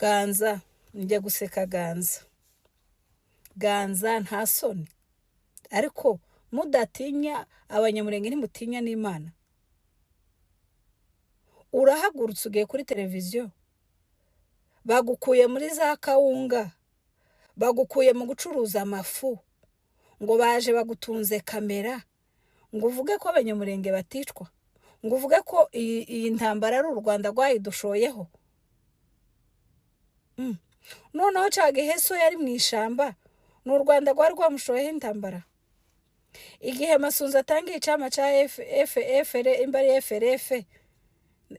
Ganza njya guseka Ganza nta soni, ariko mudatinya abanyamurenge ntimutinya n'Imana. Urahagurutse ugiye kuri televiziyo, bagukuye muri za kawunga, bagukuye mu gucuruza amafu, ngo baje bagutunze kamera, ngo uvuge ko abanyamurenge baticwa, ngo uvuge ko iyi ntambara ari u Rwanda rwayidushoyeho. Noneho Cagihe so yari mu ishamba, ni u Rwanda rwari rwamushoyeho intambara. Igihe Masunzu atangiye icama ca FRF,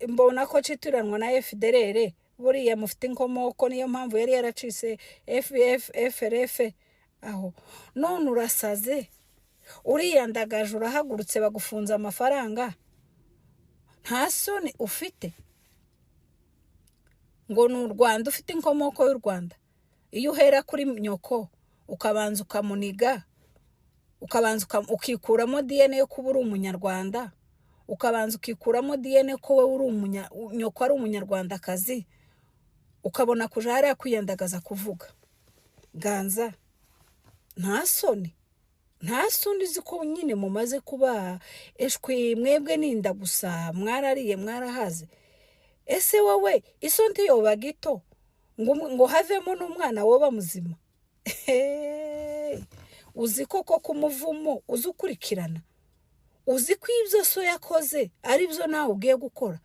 mbona ko citiranwa na FDLR, buriya mufite inkomoko, niyo mpamvu yari yaracise FRF aho. None urasaze, uriyandagaje, urahagurutse, bagufunza amafaranga, nta soni ufite ngo ni u Rwanda, ufite inkomoko y'u Rwanda. Iyo uhera kuri nyoko ukabanza ukamuniga, ukabanza ukikuramo DNA yo kuba uri umunyarwanda, ukabanza ukikuramo DNA ko we uri nyoko ari umunyarwandakazi, ukabona kuja hariya kwiyandagaza kuvuga. Ganza nta soni uzi ko nyine mumaze kuba eshwi, mwebwe ninda gusa, mwarariye mwarahaze. Ese wowe iso ntiyoba gito ngo havemo n'umwana woba muzima? Uzi koko kumuvumo uzi ukurikirana, uzi ko ibyo so yakoze ari byo nawe ugiye gukora.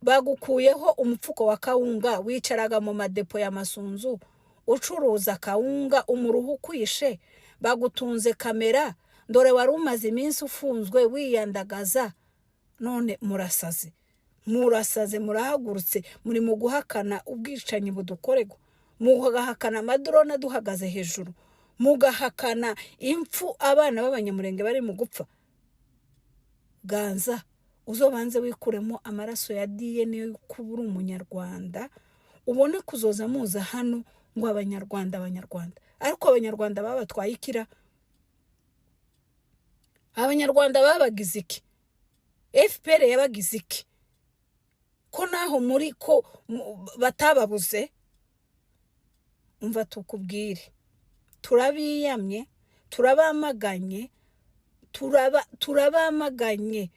Bagukuyeho umupfuko wa kawunga, wicaraga mu madepo ya Masunzu ucuruza kawunga, umuruhu ukwishe, bagutunze kamera, ndore wari umaze iminsi ufunzwe wiyandagaza. None murasaze, murahagurutse, muri mu guhakana ubwicanyi budukorerwa, mugahakana amadrone duhagaze hejuru, mugahakana impfu abana b'abanyamurenge bari mu gupfa. Ganza uzobanze wikuremo amaraso ya DNA yo kuba uri umunyarwanda, ubone kuzoza muza hano ngo abanyarwanda. Ariko abanyarwanda babatwaye ikira? Abanyarwanda babagize iki? FPR yabagize iki? Ko naho muri ko batababuze? Umva tukubwire, turabiyamye, turabamaganye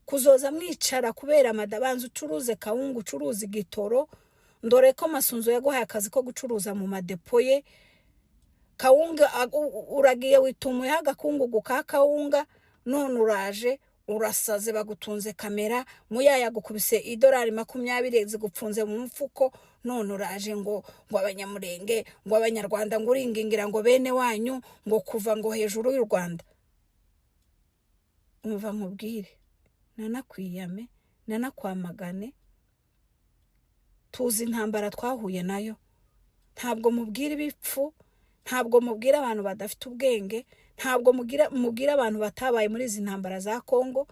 kuzoza mwicara kubera amadabanza, ucuruze kawungu, ucuruze igitoro. Ndore ko Masunzu yaguhaye akazi ko gucuruza mu madepo ye. Kawunga uragiye witumuye agakungugu ka kawunga, none uraje urasaze, bagutunze kamera, muyaya gukubise $20 zigupfunze mu mfuko. None uraje ngo abanyamurenge, ngo abanyarwanda, ngo uringingira ngo bene wanyu, ngo kuva ngo hejuru y'u Rwanda. Umva nkubwire, nanakwiyame, nanakwamagane, tuzi intambara twahuye nayo. Ntabwo mubwira ibipfu, ntabwo mubwira abantu badafite ubwenge, ntabwo mubwira abantu batabaye muri izi ntambara za Kongo,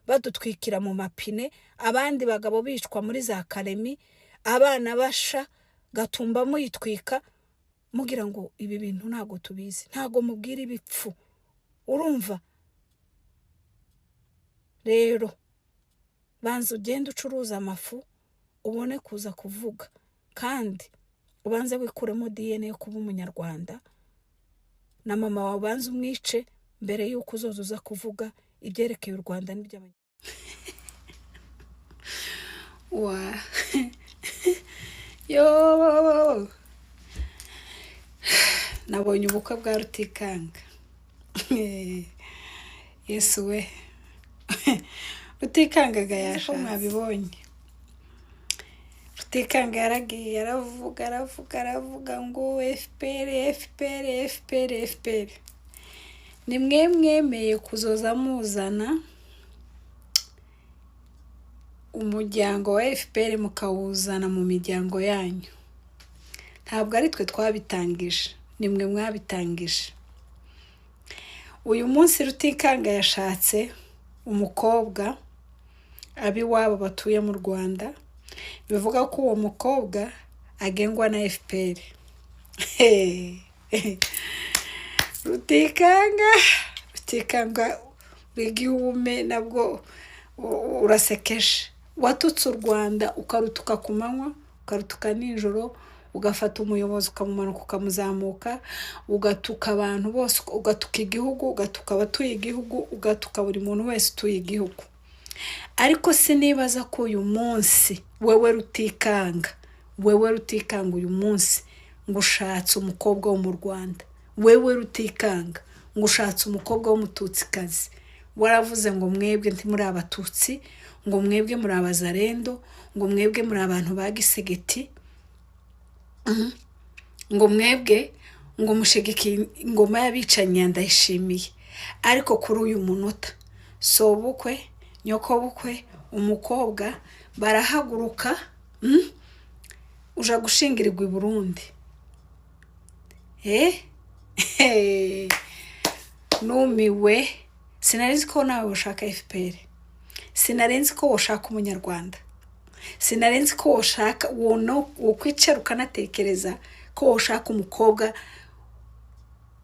badutwikira mu mapine, abandi bagabo bicwa muri za Karemi, abana basha, Gatumba muyitwika, mugira ngo ibi bintu ntago tubizi. Ntago mubwira ibipfu, urumva? Rero banza ugende ucuruza amafu, ubone kuza kuvuga, kandi ubanze wikuremo DNA yo kuba umunyarwanda, na mama wawe banza umwice mbere yuko uzoza kuvuga ibyerekeye u Rwanda n'iby'abanya. Yo, nabonye ubukwe bwa Rutikanga. Yesu we, Rutikanga gayasha mwabibonye. Rutikanga yaragiye aravuga ngo FPR. Ni mwemeye kuzoza muzana umuryango wa FPR mukawuzana mu miryango yanyu. Ntabwo ari twe twabitangije, nimwe mwabitangije. Uyu munsi Rutikanga yashatse umukobwa abiwabo batuye mu Rwanda, bivuga ko uwo mukobwa agengwa na FPR. Rutikanga w'igihume nabwo urasekeje. Watutse u Rwanda ukarutuka ku manywa, ukarutuka nijoro, ugafata umuyobozi ukamumanuka ukamuzamuka, ugatuka abantu bose, ugatuka igihugu, ugatuka abatuye igihugu, ugatuka buri muntu wese utuye igihugu. Ariko sinibaza ko uyu munsi wewe rutikanga uyu munsi ngo ushatse umukobwa wo mu Rwanda, wewe rutikanga ngo ushatse umukobwa w'umututsikazi, waravuze ngo mwebwe ntimuri abatutsi, ngo mwebwe muri abazarendo, ngo mwebwe muri abantu ba gisegeti, ngo mwebwe ngo mushigikiye ingoma y'abicanyi Ndayishimiye. Ariko kuri uyu munota sobukwe, nyokobukwe, umukobwa barahaguruka, uja gushingirirwa i Burundi. Numiwe. Sinarenzi ko nawe ushaka FPR, sinarenzi ko ushaka umunyarwanda, sinarenzi ko ushaka ukwicara ukanatekereza ko ushaka umukobwa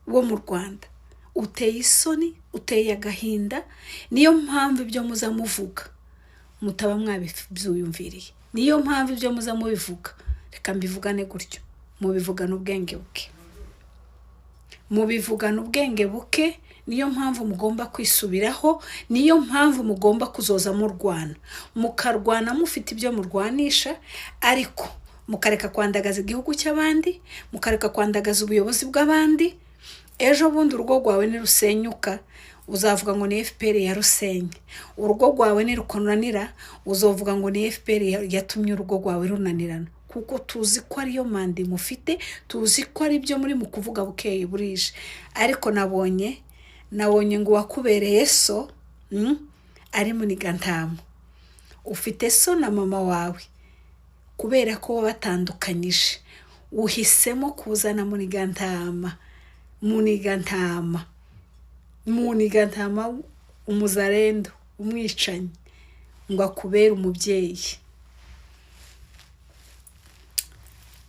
wo mu Rwanda. Uteye isoni, uteye agahinda. Niyo mpamvu ibyo muza muvuga mutaba mwabivyumviriye, niyo mpamvu ibyo muza mubivuga, reka mbivugane gutyo, mubivugana ubwenge buke, mubivugana ubwenge buke. Niyo mpamvu mugomba kwisubiraho, niyo mpamvu mugomba kuzoza murwana, mukarwana mufite ibyo murwanisha, ariko mukareka kwandagaza igihugu cy'abandi, mukareka kwandagaza ubuyobozi bw'abandi. Ejo bundi urugo rwawe nirusenyuka uzavuga ngo ni FPR yarusenye, urugo rwawe nirukonanira uzovuga ngo ni FPR yatumye urugo rwawe runanirana. Kuko tuzi ko ariyo mandi mufite, tuzi ko ari byo muri mu kuvuga bukeye burije. Ariko nabonye ngo wakubereye so, ari Munigantama. Ufite so na mama wawe kubera ko wabatandukanyije, uhisemo kuzana Munigantama umuzarendo, umwicanyi, ngo akubere umubyeyi.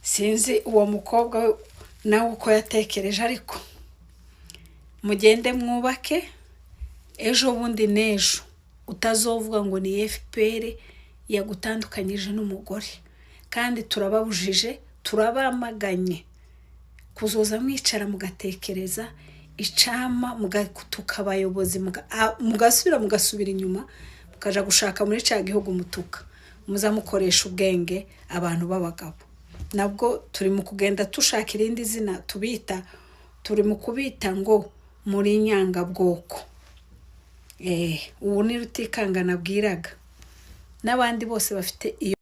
Sinzi uwo mukobwa nawe uko yatekereje, ariko mugende mwubake. Ejo bundi nejo utazovuga ngo ni FPR yagutandukanyije n'umugore. Kandi turababujije, turabamaganye kuzoza mwicara mugatekereza icama, mugatuka abayobozi, mugasubira inyuma, mukaja gushaka muri ca gihugu mutuka. Muza mukoresha ubwenge abantu b'abagabo. Nabwo turi mu kugenda tushaka irindi zina tubita, turi mu kubita ngo muri nyangabwoko. Ubu ni Rutikanga nabwiraga, n'abandi bose bafite iyo